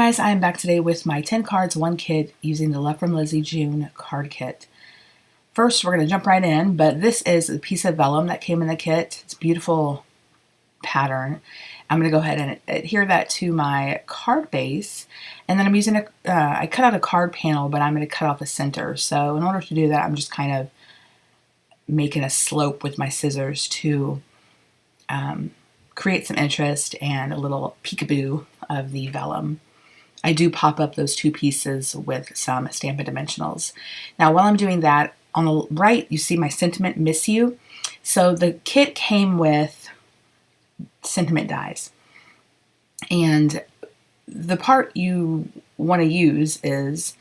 Guys, I am back today with my 10 cards, 1 kit using the Love from Lizi June card kit. First, we're going to jump right in, but this is a piece of vellum that came in the kit. It's a beautiful pattern. I'm going to go ahead and adhere that to my card base, and then I'm using I cut out a card panel, but I'm going to cut off the center. So in order to do that, I'm just kind of making a slope with my scissors to create some interest and a little peekaboo of the vellum. I do pop up those 2 pieces with some Stampin' Dimensionals. Now, while I'm doing that, on the right, you see my Sentiment Miss You. So the kit came with sentiment dies. And the part you want to use is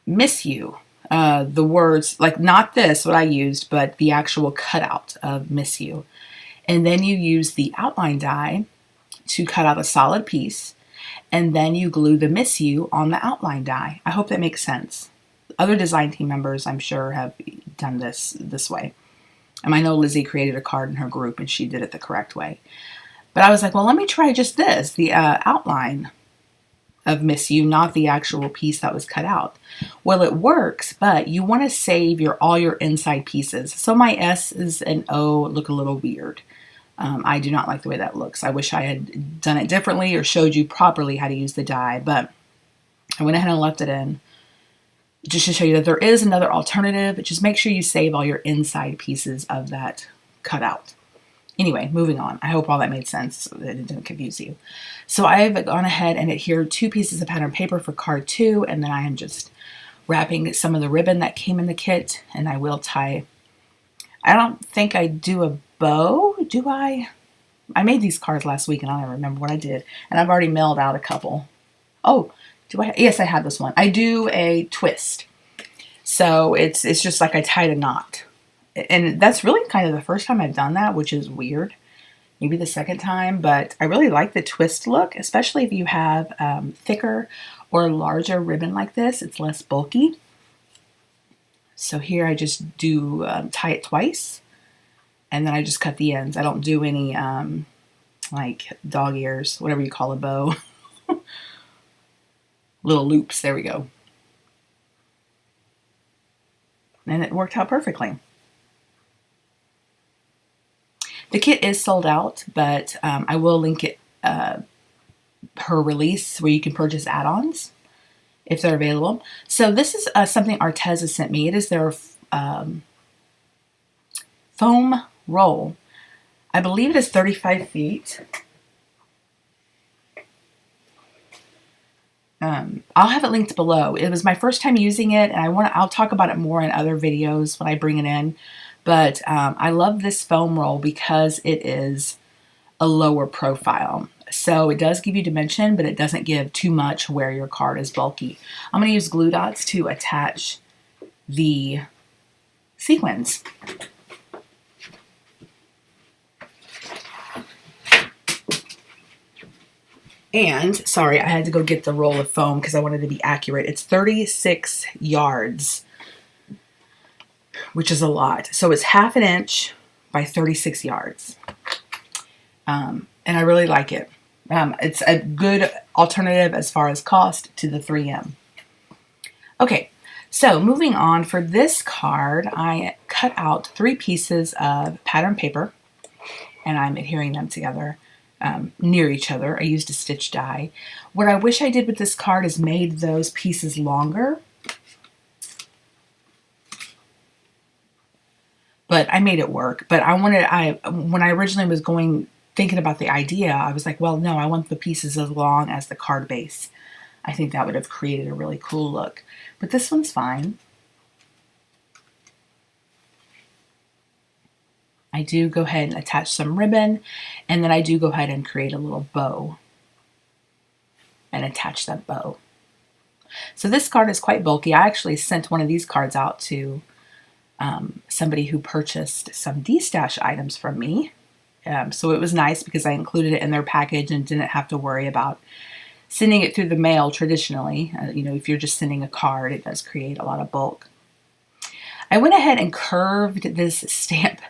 Miss You. The words, like not this, what I used, but the actual cutout of Miss You. And then you use the outline die to cut out a solid piece. And then you glue the Miss You on the outline die. I hope that makes sense. Other design team members, I'm sure, have done this way. And I know Lizi created a card in her group and she did it the correct way. But I was like, well, let me try just this, the outline of Miss You, not the actual piece that was cut out. Well, it works, but you want to save all your inside pieces. So my S's and O look a little weird. I do not like the way that looks. I wish I had done it differently or showed you properly how to use the die, but I went ahead and left it in just to show you that there is another alternative. Just make sure you save all your inside pieces of that cutout. Anyway, moving on. I hope all that made sense so that it didn't confuse you. So I've gone ahead and adhered 2 pieces of pattern paper for card 2, and then I am just wrapping some of the ribbon that came in the kit, and I will tie. I don't think I do a bow, do I? I made these cards last week and I don't remember what I did. And I've already mailed out a couple. Oh, do I? Yes, I have this one. I do a twist. So it's just like I tied a knot. And that's really kind of the first time I've done that, which is weird. Maybe the second time, but I really like the twist look, especially if you have thicker or larger ribbon like this. It's less bulky. So here I just do tie it twice. And then I just cut the ends. I don't do any like dog ears, whatever you call a bow. Little loops, there we go. And it worked out perfectly. The kit is sold out, but I will link it, her release where you can purchase add-ons if they're available. So this is something Arteza sent me. It is their foam roll. I believe it is 35 feet. I'll have it linked below. It was my first time using it, and I'll talk about it more in other videos when I bring it in. But I love this foam roll because it is a lower profile. So it does give you dimension, but it doesn't give too much where your card is bulky. I'm going to use glue dots to attach the sequins. And, sorry, I had to go get the roll of foam because I wanted to be accurate. It's 36 yards, which is a lot. So it's 1/2 inch by 36 yards. And I really like it. It's a good alternative as far as cost to the 3M. Okay, so moving on. For this card, I cut out 3 pieces of pattern paper, and I'm adhering them together. Near each other. I used a stitch die. What I wish I did with this card is made those pieces longer. But I made it work. But when I originally was thinking about the idea, I was like, well, no, I want the pieces as long as the card base. I think that would have created a really cool look. But this one's fine. I do go ahead and attach some ribbon, and then I do go ahead and create a little bow and attach that bow. So this card is quite bulky. I actually sent one of these cards out to somebody who purchased some D-stash items from me. So it was nice because I included it in their package and didn't have to worry about sending it through the mail traditionally. You know, if you're just sending a card, it does create a lot of bulk. I went ahead and curved this stamp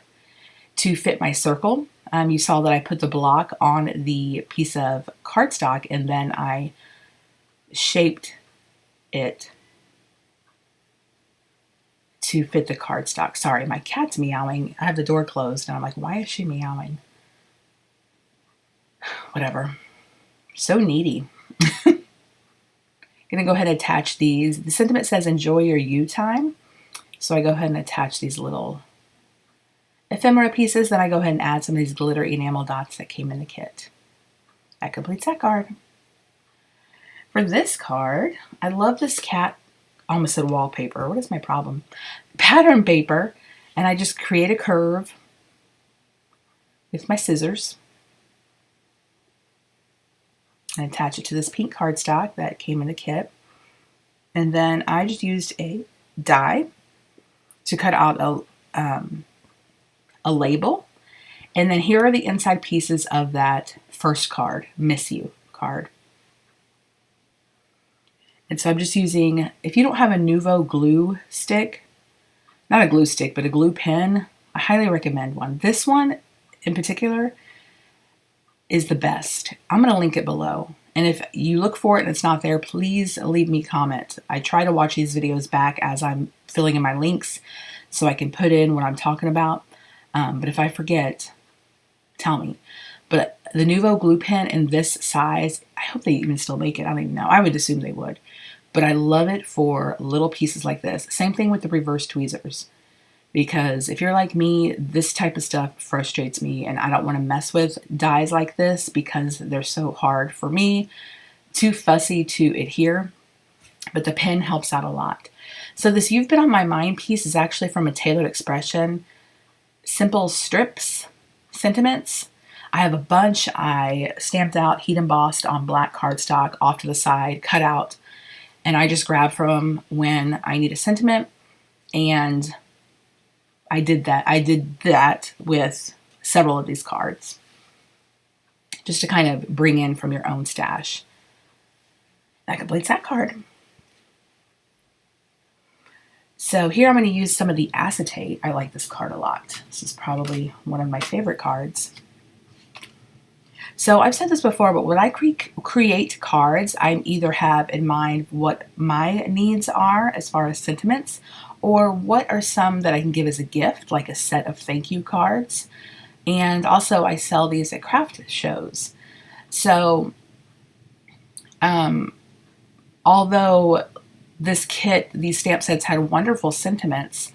to fit my circle. You saw that I put the block on the piece of cardstock and then I shaped it to fit the cardstock. Sorry, my cat's meowing. I have the door closed and I'm like, why is she meowing? Whatever. So needy. Gonna go ahead and attach these. The sentiment says enjoy your you time. So I go ahead and attach these little ephemera pieces. Then I go ahead and add some of these glitter enamel dots that came in the kit. That completes that card. For this card, I love this cat. I almost said wallpaper. What is my problem? Pattern paper. And I just create a curve with my scissors and attach it to this pink cardstock that came in the kit. And then I just used a die to cut out a label. And then here are the inside pieces of that first card, Miss You card. And so I'm just using, if you don't have a Nuvo glue stick, not a glue stick, but a glue pen, I highly recommend one. This one in particular is the best. I'm going to link it below. And if you look for it and it's not there, please leave me a comment. I try to watch these videos back as I'm filling in my links so I can put in what I'm talking about. But if I forget, tell me. But the Nuvo glue pen in this size, I hope they even still make it. I don't even know. I would assume they would. But I love it for little pieces like this. Same thing with the reverse tweezers. Because if you're like me, this type of stuff frustrates me and I don't want to mess with dies like this because they're so hard for me, too fussy to adhere. But the pen helps out a lot. So this You've Been on My Mind piece is actually from a Tailored Expression Simple Strips sentiments. I have a bunch I stamped out, heat embossed on black cardstock off to the side, cut out, and I just grab from when I need a sentiment, and I did that with several of these cards just to kind of bring in from your own stash. That completes that card. So here I'm going to use some of the acetate. I like this card a lot. This is probably one of my favorite cards. So I've said this before, but when I create cards, I either have in mind what my needs are as far as sentiments, or what are some that I can give as a gift, like a set of thank you cards. And also I sell these at craft shows. So although this kit, these stamp sets had wonderful sentiments,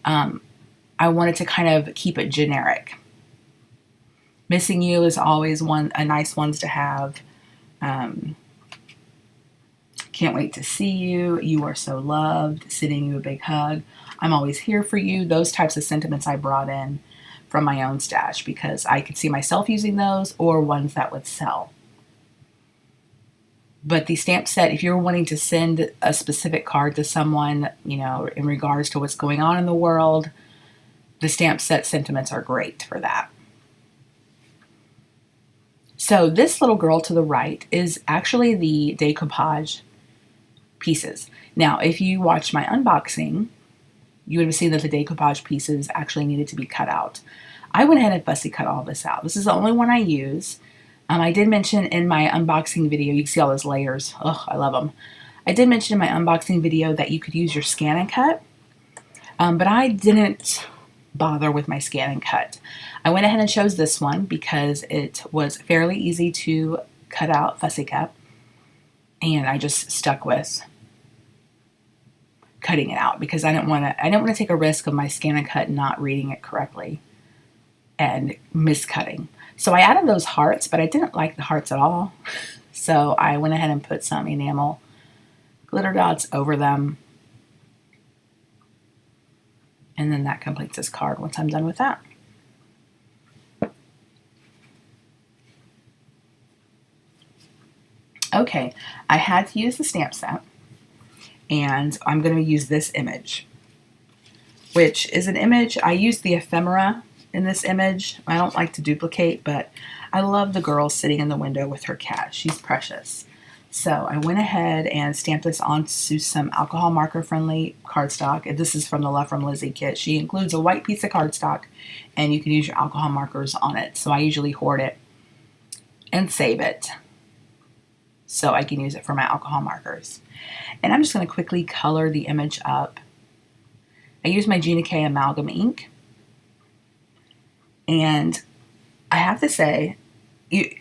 I wanted to kind of keep it generic. Missing You is always a nice ones to have. Can't Wait to See You. You Are So Loved. Sending You a Big Hug. I'm Always Here for You. Those types of sentiments I brought in from my own stash because I could see myself using those or ones that would sell. But the stamp set, if you're wanting to send a specific card to someone, you know, in regards to what's going on in the world, the stamp set sentiments are great for that. So this little girl to the right is actually the decoupage pieces. Now, if you watched my unboxing, you would have seen that the decoupage pieces actually needed to be cut out. I went ahead and fussy cut all this out. This is the only one I use. I did mention in my unboxing video, you can see all those layers. Oh, I love them. I did mention in my unboxing video that you could use your scan and cut, but I didn't bother with my scan and cut. I went ahead and chose this one because it was fairly easy to cut out, fussy cut, and I just stuck with cutting it out because I didn't want to take a risk of my scan and cut not reading it correctly and miscutting. So I added those hearts, but I didn't like the hearts at all. So I went ahead and put some enamel glitter dots over them. And then that completes this card once I'm done with that. Okay, I had to use the stamp set, and I'm going to use this image, which is an image. I used the ephemera in this image. I don't like to duplicate, but I love the girl sitting in the window with her cat. She's precious. So I went ahead and stamped this onto some alcohol marker friendly cardstock. And this is from the Love from Lizi kit. She includes a white piece of cardstock and you can use your alcohol markers on it. So I usually hoard it and save it. so I can use it for my alcohol markers. And I'm just going to quickly color the image up. I use my Gina K amalgam ink, and I have to say,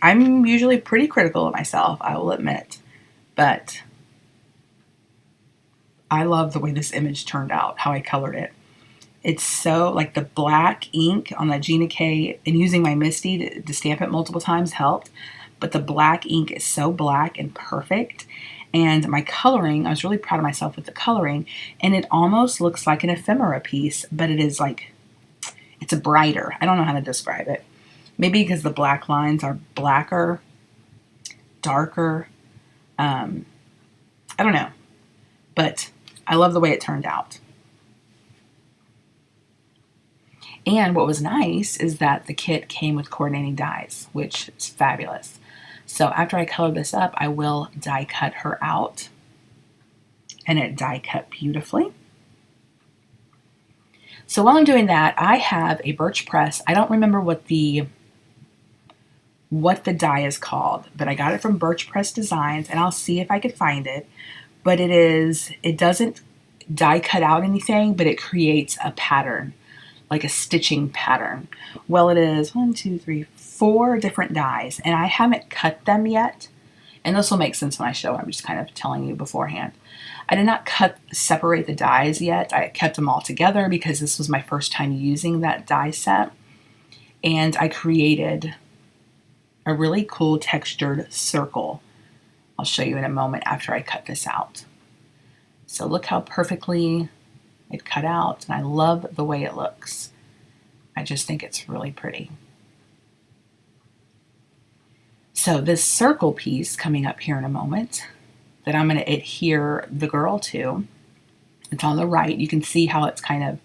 I'm usually pretty critical of myself, I will admit, but I love the way this image turned out, how I colored it. It's so, like, the black ink on the Gina K, and using my Misty to stamp it multiple times helped, but the black ink is so black and perfect. And my coloring, I was really proud of myself with the coloring, and it almost looks like an ephemera piece, but it is like, it's a brighter. I don't know how to describe it. Maybe because the black lines are blacker, darker. I don't know, but I love the way it turned out. And what was nice is that the kit came with coordinating dies, which is fabulous. So after I color this up, I will die cut her out, and it die cut beautifully. So while I'm doing that, I have a birch press. I don't remember what the die is called, but I got it from Birch Press Designs, and I'll see if I could find it. But it doesn't die cut out anything, but it creates a pattern, like a stitching pattern. Well, it is 4 different dies, and I haven't cut them yet. And this will make sense when I show it. I'm just kind of telling you beforehand. I did not separate the dies yet. I kept them all together because this was my first time using that die set. And I created a really cool textured circle. I'll show you in a moment after I cut this out. So look how perfectly it cut out, and I love the way it looks. I just think it's really pretty. So this circle piece coming up here in a moment that I'm going to adhere the girl to, it's on the right. You can see how it's kind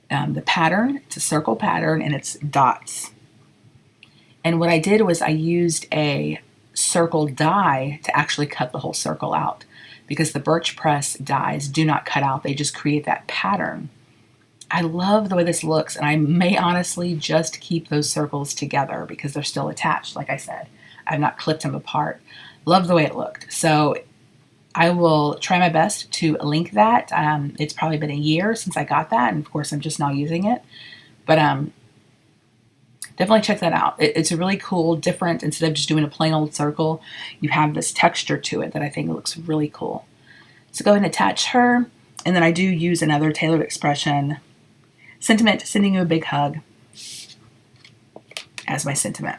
of the pattern. It's a circle pattern, and it's dots. And what I did was I used a circle die to actually cut the whole circle out, because the Birch Press dies do not cut out. They just create that pattern. I love the way this looks, and I may honestly just keep those circles together because they're still attached, like I said. I've not clipped them apart. Love the way it looked. So I will try my best to link that. It's probably been a year since I got that, and of course I'm just now using it. But definitely check that out. It's a really cool, different, instead of just doing a plain old circle, you have this texture to it that I think looks really cool. So go ahead and attach her, and then I do use another Tailored Expression sentiment, sending you a big hug, as my sentiment.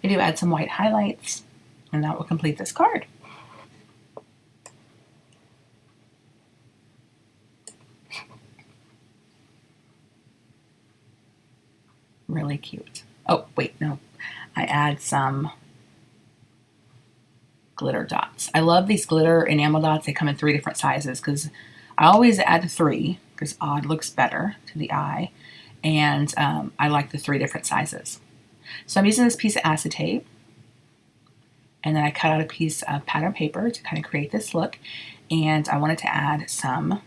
I do add some white highlights, and that will complete this card. Really cute. Oh, wait, no. I add some glitter dots. I love these glitter enamel dots. They come in 3 different sizes because I always add 3 because odd looks better to the eye. And I like the 3 different sizes. So I'm using this piece of acetate, and then I cut out a piece of pattern paper to kind of create this look, and I wanted to add some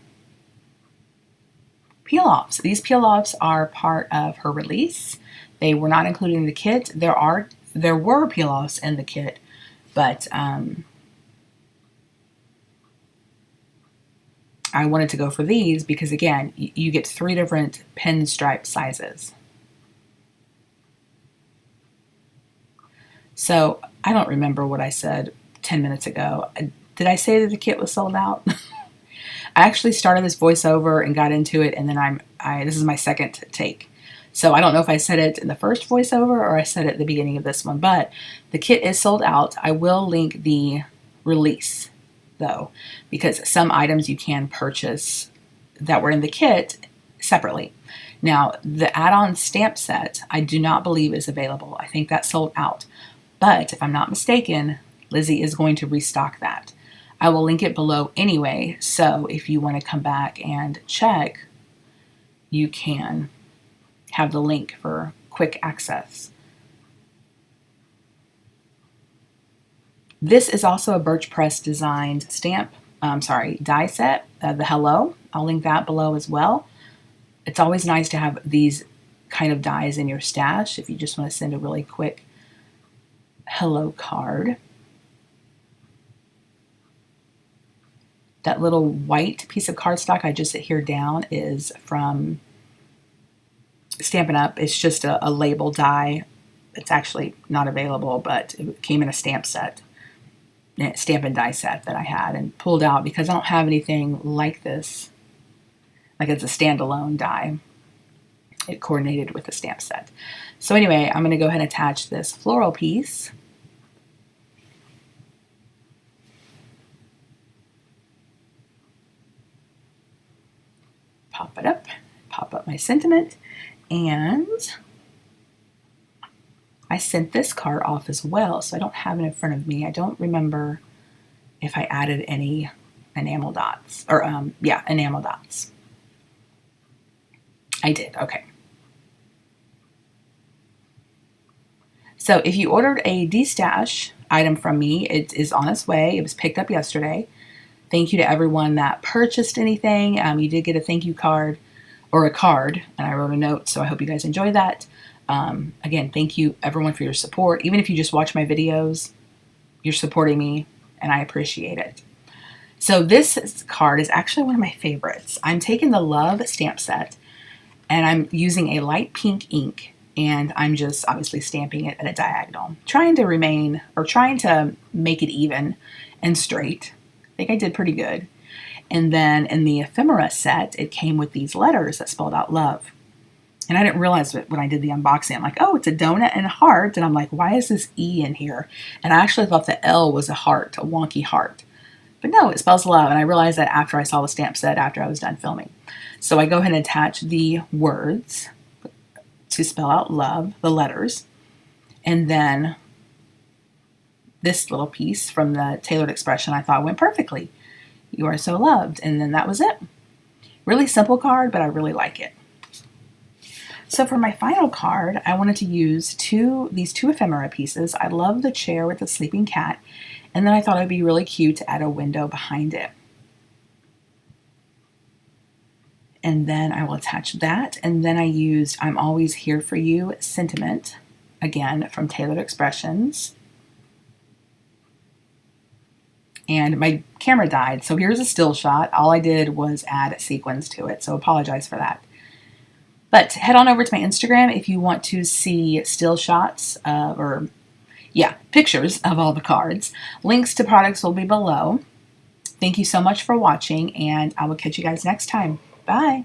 peel-offs. These peel-offs are part of her release. They were not included in the kit. There were peel-offs in the kit, but I wanted to go for these because, again, you get 3 different pinstripe sizes. So I don't remember what I said 10 minutes ago. Did I say that the kit was sold out? I actually started this voiceover and got into it, and then this is my second take. So I don't know if I said it in the first voiceover or I said it at the beginning of this one, but the kit is sold out. I will link the release, though, because some items you can purchase that were in the kit separately. Now, the add-on stamp set, I do not believe is available. I think that's sold out. But if I'm not mistaken, Lizi is going to restock that. I will link it below anyway, so if you want to come back and check, you can have the link for quick access. This is also a Birch Press designed die set, the Hello. I'll link that below as well. It's always nice to have these kind of dies in your stash if you just want to send a really quick hello card. That little white piece of cardstock I just set here down is from Stampin' Up. It's just a label die. It's actually not available, but it came in a stamp and die set that I had and pulled out because I don't have anything like this. Like it's a standalone die. It coordinated with the stamp set. So anyway, I'm going to go ahead and attach this floral piece. Pop up my sentiment, and I sent this card off as well, so I don't have it in front of me. I don't remember if I added any enamel dots, or yeah, enamel dots. I did, okay. So if you ordered a destash item from me, it is on its way. It was picked up yesterday. Thank you to everyone that purchased anything. You did get a thank you card, or a card, and I wrote a note, so I hope you guys enjoy that. Again, thank you everyone for your support. Even if you just watch my videos, you're supporting me, and I appreciate it. So this card is actually one of my favorites. I'm taking the Love stamp set, and I'm using a light pink ink, and I'm just obviously stamping it at a diagonal, trying to make it even and straight. I think I did pretty good. And then in the ephemera set, it came with these letters that spelled out love. And I didn't realize it when I did the unboxing. I'm like, oh, it's a donut and a heart. And I'm like, why is this E in here? And I actually thought the L was a heart, a wonky heart. But no, it spells love. And I realized that after I saw the stamp set, after I was done filming. So I go ahead and attach the words to spell out love, the letters. And then this little piece from the Tailored Expression I thought went perfectly. You are so loved. And then that was it. Really simple card, but I really like it. So for my final card, I wanted to use these two ephemera pieces. I love the chair with the sleeping cat. And then I thought it would be really cute to add a window behind it. And then I will attach that. And then I used I'm Always Here For You sentiment, again from Tailored Expressions. And my camera died, so here's a still shot. All I did was add sequins to it, so apologize for that. But head on over to my Instagram if you want to see still shots pictures of all the cards. Links to products will be below. Thank you so much for watching, and I will catch you guys next time. Bye.